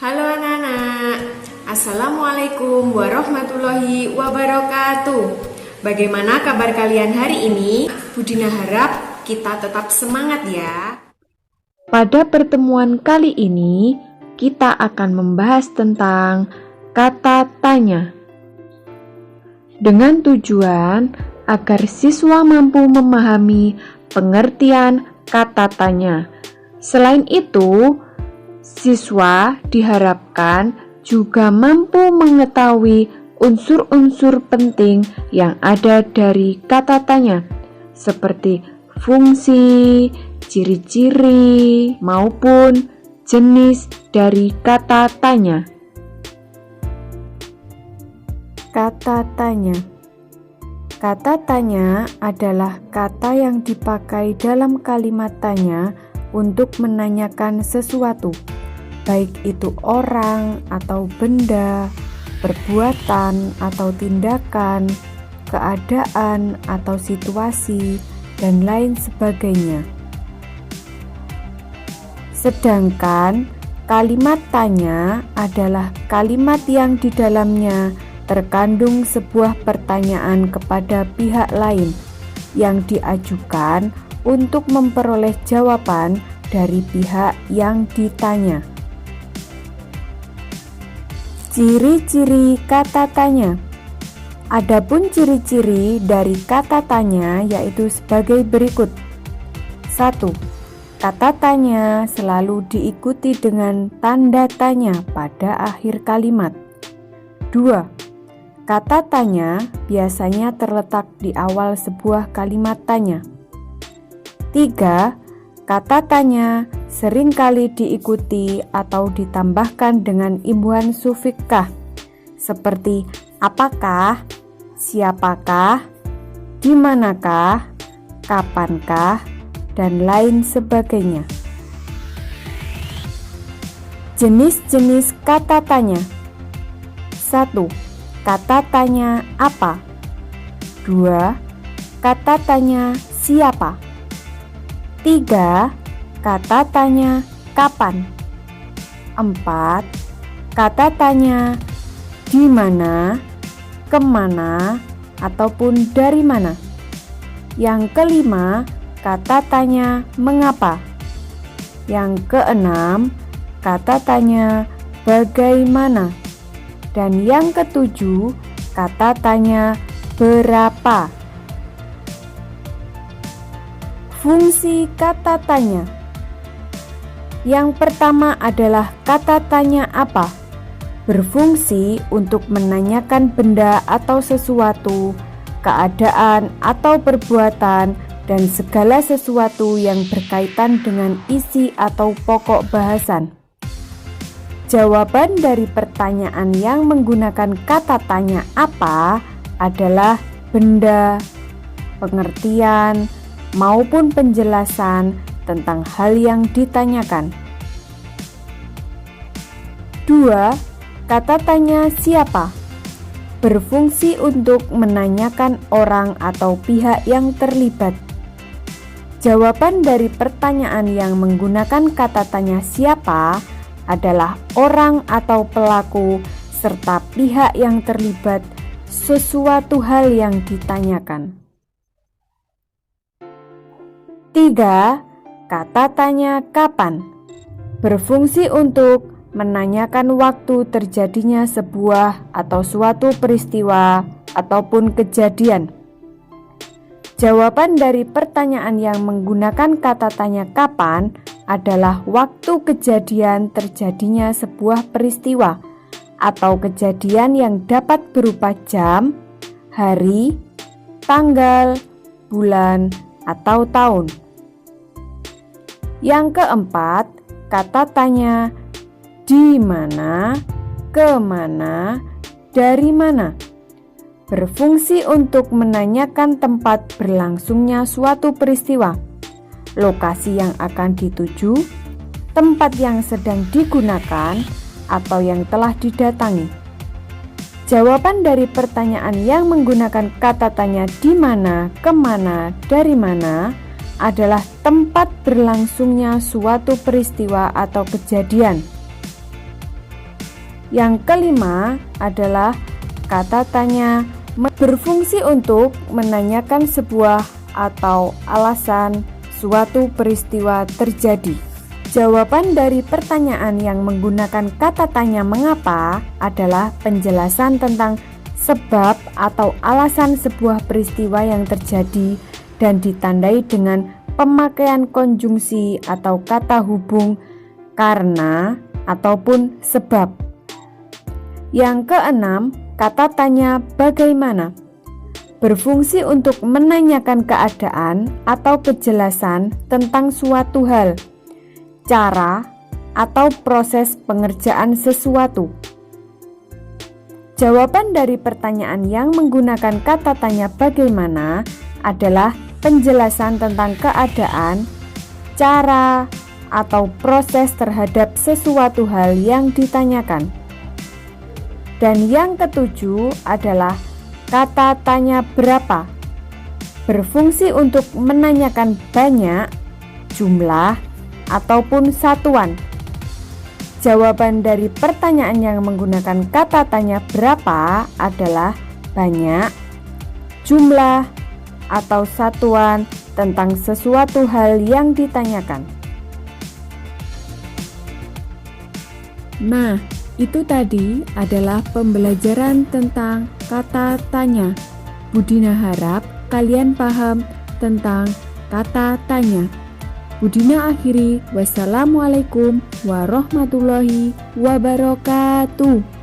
Halo anak-anak, Assalamualaikum warahmatullahi wabarakatuh. Bagaimana kabar kalian hari ini? Budina harap kita tetap semangat ya. Pada pertemuan kali ini, kita akan membahas tentang kata tanya. Dengan tujuan agar siswa mampu memahami pengertian kata tanya. Selain itu, siswa diharapkan juga mampu mengetahui unsur-unsur penting yang ada dari kata tanya, seperti fungsi, ciri-ciri, maupun jenis dari kata tanya. Kata tanya. Kata tanya adalah kata yang dipakai dalam kalimat tanya untuk menanyakan sesuatu, baik itu orang atau benda, perbuatan atau tindakan, keadaan atau situasi, dan lain sebagainya. Sedangkan kalimat tanya adalah kalimat yang di dalamnya terkandung sebuah pertanyaan kepada pihak lain yang diajukan untuk memperoleh jawaban dari pihak yang ditanya. Ciri-ciri kata tanya. Adapun ciri-ciri dari kata tanya yaitu sebagai berikut. 1. Kata tanya selalu diikuti dengan tanda tanya pada akhir kalimat. 2. Kata tanya biasanya terletak di awal sebuah kalimat tanya. 3. Kata tanya seringkali diikuti atau ditambahkan dengan imbuhan sufiks kah, seperti apakah, siapakah, dimanakah, kapankah, dan lain sebagainya. Jenis-jenis kata tanya. 1. Kata tanya apa? 2. Kata tanya siapa? 3. Kata tanya kapan? 4. Kata tanya di mana, kemana, ataupun dari mana. Yang kelima, kata tanya mengapa. Yang keenam, kata tanya bagaimana. Dan yang ketujuh, kata tanya berapa. Fungsi kata tanya. Yang pertama adalah kata tanya apa. Berfungsi untuk menanyakan benda atau sesuatu, keadaan atau perbuatan, dan segala sesuatu yang berkaitan dengan isi atau pokok bahasan. Jawaban dari pertanyaan yang menggunakan kata tanya apa adalah benda, pengertian, maupun penjelasan tentang hal yang ditanyakan. 2. Kata tanya siapa. Berfungsi untuk menanyakan orang atau pihak yang terlibat. Jawaban dari pertanyaan yang menggunakan kata tanya siapa adalah orang atau pelaku serta pihak yang terlibat sesuatu hal yang ditanyakan. 3. Kata tanya kapan. Berfungsi untuk menanyakan waktu terjadinya sebuah atau suatu peristiwa ataupun kejadian. Jawaban dari pertanyaan yang menggunakan kata tanya kapan adalah waktu kejadian terjadinya sebuah peristiwa atau kejadian yang dapat berupa jam, hari, tanggal, bulan, atau tahun. Yang keempat, kata tanya di mana, kemana, dari mana. Berfungsi untuk menanyakan tempat berlangsungnya suatu peristiwa, lokasi yang akan dituju, tempat yang sedang digunakan, atau yang telah didatangi. Jawaban dari pertanyaan yang menggunakan kata tanya di mana, kemana, dari mana adalah tempat berlangsungnya suatu peristiwa atau kejadian. Yang kelima adalah kata tanya berfungsi untuk menanyakan sebuah atau alasan suatu peristiwa terjadi. Jawaban dari pertanyaan yang menggunakan kata tanya mengapa adalah penjelasan tentang sebab atau alasan sebuah peristiwa yang terjadi dan ditandai dengan pemakaian konjungsi atau kata hubung karena ataupun sebab. Yang keenam, kata tanya bagaimana berfungsi untuk menanyakan keadaan atau kejelasan tentang suatu hal, cara, atau proses pengerjaan sesuatu. Jawaban dari pertanyaan yang menggunakan kata tanya bagaimana adalah penjelasan tentang keadaan, cara, atau proses terhadap sesuatu hal yang ditanyakan. Dan yang ketujuh adalah kata tanya berapa berfungsi untuk menanyakan banyak, jumlah, ataupun satuan. Jawaban dari pertanyaan yang menggunakan kata tanya berapa adalah banyak, jumlah, atau satuan tentang sesuatu hal yang ditanyakan. Nah, itu tadi adalah pembelajaran tentang kata tanya. Budina harap kalian paham tentang kata tanya. Budina akhiri, wassalamualaikum warahmatullahi wabarakatuh.